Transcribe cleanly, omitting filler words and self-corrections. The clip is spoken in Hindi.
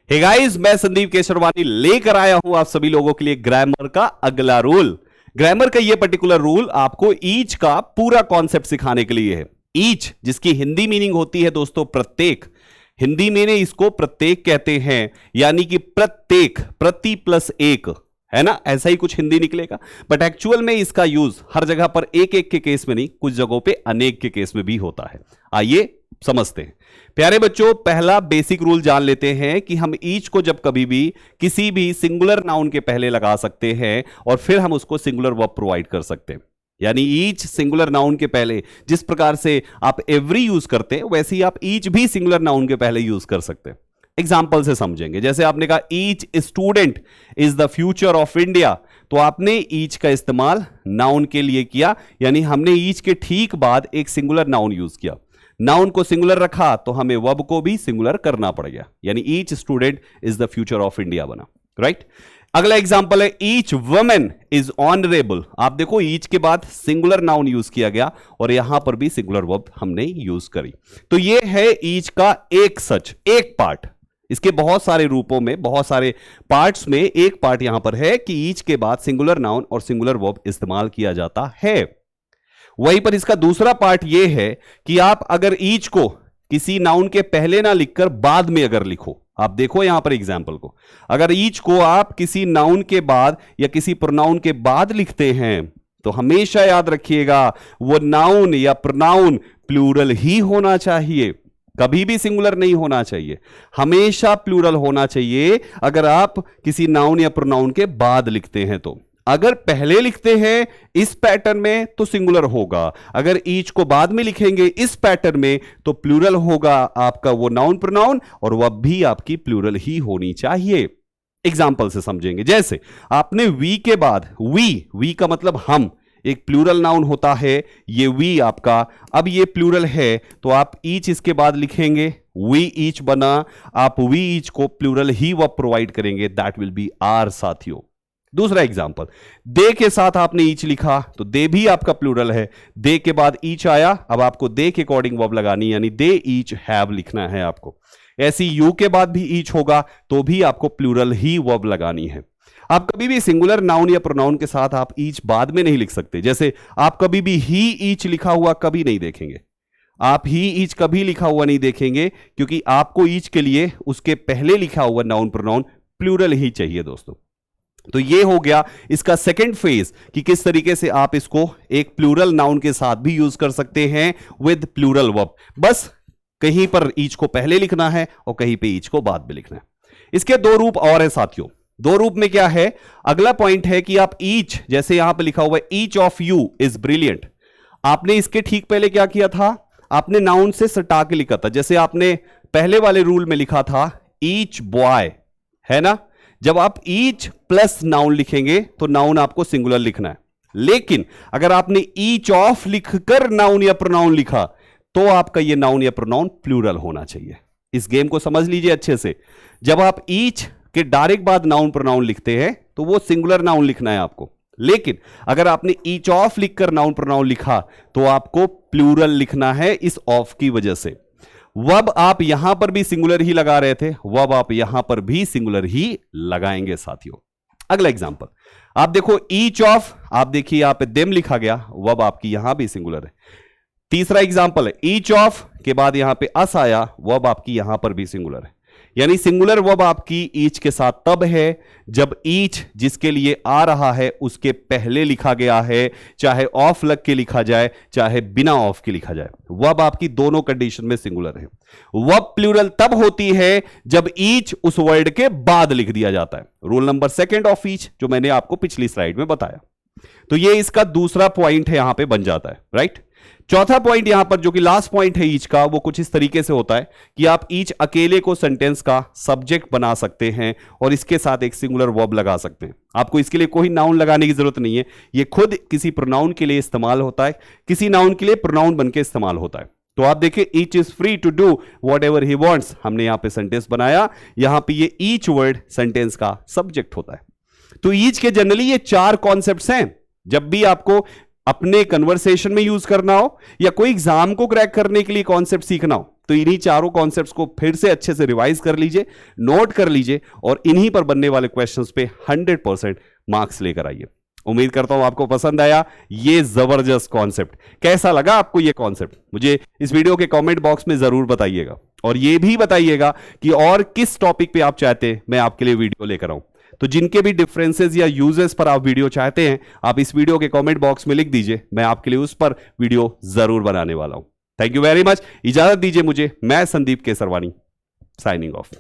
हे गाइस, मैं संदीप केशरवानी लेकर आया हूं आप सभी लोगों के लिए ग्रामर का अगला रूल। ग्रामर का ये पर्टिकुलर रूल आपको ईच का पूरा कॉन्सेप्ट सिखाने के लिए है। ईच जिसकी हिंदी मीनिंग होती है दोस्तों प्रत्येक। हिंदी में इसको प्रत्येक कहते हैं, यानी कि प्रत्येक, प्रति प्लस एक, है ना, ऐसा ही कुछ हिंदी निकलेगा। बट एक्चुअल में इसका यूज हर जगह पर एक एक के केस में नहीं, कुछ जगहों पे अनेक के केस में भी होता है। आइए समझते हैं। प्यारे बच्चों, पहला बेसिक रूल जान लेते हैं कि हम ईच को जब कभी भी किसी भी सिंगुलर नाउन के पहले लगा सकते हैं और फिर हम उसको सिंगुलर वर्ब प्रोवाइड कर सकते हैं। यानी ईच सिंगुलर नाउन के पहले जिस प्रकार से आप एवरी यूज करते हैं, वैसे ही आप ईच भी सिंगुलर नाउन के पहले यूज कर सकते हैं। एग्जाम्पल से समझेंगे। जैसे आपने कहा each student is the future of India, तो आपने ईच का इस्तेमाल नाउन के लिए किया, यानी हमने ईच के ठीक बाद एक सिंगुलर नाउन यूज किया। नाउन को सिंगुलर रखा तो हमें वर्ब को भी सिंगुलर करना पड़ेगा, यानी each student is the future of India बना। राइट। अगला एग्जांपल है ईच वुमेन इज ऑनरेबल। आप देखो ईच के बाद सिंगुलर नाउन यूज किया गया और यहां पर भी सिंगुलर वर्ब हमने यूज करी। तो ये है ईच का एक पार्ट। इसके बहुत सारे रूपों में, बहुत सारे पार्ट्स में एक पार्ट यहां पर है कि ईच के बाद सिंगुलर नाउन और सिंगुलर वर्ब इस्तेमाल किया जाता है। वहीं पर इसका दूसरा पार्ट यह है कि आप अगर ईच को किसी नाउन के पहले ना लिखकर बाद में अगर लिखो, आप देखो यहां पर एग्जाम्पल को, अगर ईच को आप किसी नाउन के बाद या किसी प्रोनाउन के बाद लिखते हैं तो हमेशा याद रखिएगा वो नाउन या प्रोनाउन प्लूरल ही होना चाहिए, कभी भी सिंगुलर नहीं होना चाहिए, हमेशा प्लूरल होना चाहिए अगर आप किसी नाउन या प्रोनाउन के बाद लिखते हैं। तो अगर पहले लिखते हैं इस पैटर्न में तो सिंगुलर होगा, अगर ईच को बाद में लिखेंगे इस पैटर्न में तो प्लूरल होगा आपका वो नाउन प्रोनाउन, और वह भी आपकी प्लूरल ही होनी चाहिए। एग्जाम्पल से समझेंगे। जैसे आपने वी के बाद वी का मतलब हम, एक प्लूरल नाउन होता है ये वी आपका, अब ये प्लूरल है तो आप ईच इसके बाद लिखेंगे, वी ईच बना, आप वी ईच को प्लूरल ही वह प्रोवाइड करेंगे, दैट विल बी आर साथियों। दूसरा एग्जांपल, दे के साथ आपने ईच लिखा तो दे भी आपका प्लूरल है, दे के बाद ईच आया, अब आपको दे के अकॉर्डिंग वर्ब लगानी, यानी दे ईच हैव लिखना है आपको। ऐसी यू के बाद भी ईच होगा तो भी आपको प्लूरल ही वर्ब लगानी है। आप कभी भी सिंगुलर नाउन या प्रोनाउन के साथ आप ईच बाद में नहीं लिख सकते। जैसे आप कभी भी ही ईच लिखा हुआ कभी नहीं देखेंगे, आप ही ईच कभी लिखा हुआ नहीं देखेंगे, क्योंकि आपको ईच के लिए उसके पहले लिखा हुआ नाउन प्रोनाउन प्लूरल ही चाहिए दोस्तों। तो ये हो गया इसका सेकंड फेज कि किस तरीके से आप इसको एक प्लूरल नाउन के साथ भी यूज कर सकते हैं विद प्लूरल वर्ब। बस कहीं पर ईच को पहले लिखना है और कहीं पे ईच को बाद में लिखना है। इसके दो रूप और है साथियों। दो रूप में क्या है, अगला पॉइंट है कि आप ईच, जैसे यहां पे लिखा हुआ है each of you is brilliant, आपने इसके ठीक पहले क्या किया था, आपने नाउन से सटा के लिखा था। जैसे आपने पहले वाले रूल में लिखा था ईच बॉय, है ना, जब आप ईच प्लस नाउन लिखेंगे तो नाउन आपको सिंगुलर लिखना है। लेकिन अगर आपने ईच ऑफ लिखकर नाउन या प्रोनाउन लिखा तो आपका ये नाउन या प्रोनाउन प्लूरल होना चाहिए। इस गेम को समझ लीजिए अच्छे से। जब आप ईच के डायरेक्ट बाद नाउन प्रोनाउन लिखते हैं तो वो सिंगुलर नाउन लिखना है आपको, लेकिन अगर आपने ईच ऑफ लिखकर नाउन प्रोनाउन लिखा तो आपको प्लूरल लिखना है इस ऑफ की वजह से। वर्ब आप यहां पर भी सिंगुलर ही लगा रहे थे, वर्ब आप यहां पर भी सिंगुलर ही लगाएंगे साथियों। अगला एग्जांपल आप देखो ईच ऑफ, आप देखिए यहां पे देम लिखा गया, वर्ब आपकी यहां भी सिंगुलर है। तीसरा एग्जांपल है ईच ऑफ के बाद यहां पे अस आया, वर्ब आपकी यहां पर भी सिंगुलर है। यानी सिंगुलर वर्ब आपकी ईच के साथ तब है जब ईच जिसके लिए आ रहा है उसके पहले लिखा गया है, चाहे ऑफ लग के लिखा जाए चाहे बिना ऑफ के लिखा जाए, वर्ब आपकी दोनों कंडीशन में सिंगुलर है। वर्ब प्लूरल तब होती है जब ईच उस वर्ड के बाद लिख दिया जाता है। Rule number second of each जो मैंने आपको पिछली स्लाइड में बताया। तो ये इसका दूसरा पॉइंट है, यहां पे बन जाता है। राइट। चौथा पॉइंट यहां पर जो कि लास्ट पॉइंट है ईच का, वो कुछ इस तरीके से होता है कि आप ईच अकेले को सेंटेंस का सब्जेक्ट बना सकते हैं और इसके साथ एक सिंगुलर वर्ब लगा सकते हैं। आपको इसके लिए कोई नाउन लगाने की जरूरत नहीं है, ये खुद किसी प्रोनाउन के लिए इस्तेमाल होता है, किसी नाउन के लिए प्रोनाउन बनके इस्तेमाल होता है। तो आप देखिए each is free to do whatever he wants, हमने यहां पे सेंटेंस बनाया, यहां पे ये ईच वर्ड सेंटेंस का सब्जेक्ट होता है। तो ईच के जनरली ये चार कॉन्सेप्ट्स हैं। जब भी आपको अपने कन्वर्सेशन में यूज करना हो या कोई एग्जाम को क्रैक करने के लिए कॉन्सेप्ट सीखना हो, तो इन्हीं चारों कॉन्सेप्ट्स को फिर से अच्छे से रिवाइज कर लीजिए, नोट कर लीजिए और इन्हीं पर बनने वाले क्वेश्चंस पे 100% मार्क्स लेकर आइए। उम्मीद करता हूं आपको पसंद आया ये जबरदस्त कॉन्सेप्ट। कैसा लगा आपको ये कॉन्सेप्ट, मुझे इस वीडियो के कमेंट बॉक्स में जरूर बताइएगा और ये भी बताइएगा कि और किस टॉपिक पे आप चाहते हैं मैं आपके लिए वीडियो लेकर आऊं। तो जिनके भी डिफरेंसेस या यूजेस पर आप वीडियो चाहते हैं, आप इस वीडियो के कमेंट बॉक्स में लिख दीजिए, मैं आपके लिए उस पर वीडियो जरूर बनाने वाला हूं। Thank you very much. इजाजत दीजिए मुझे, मैं संदीप केसरवानी, साइनिंग ऑफ।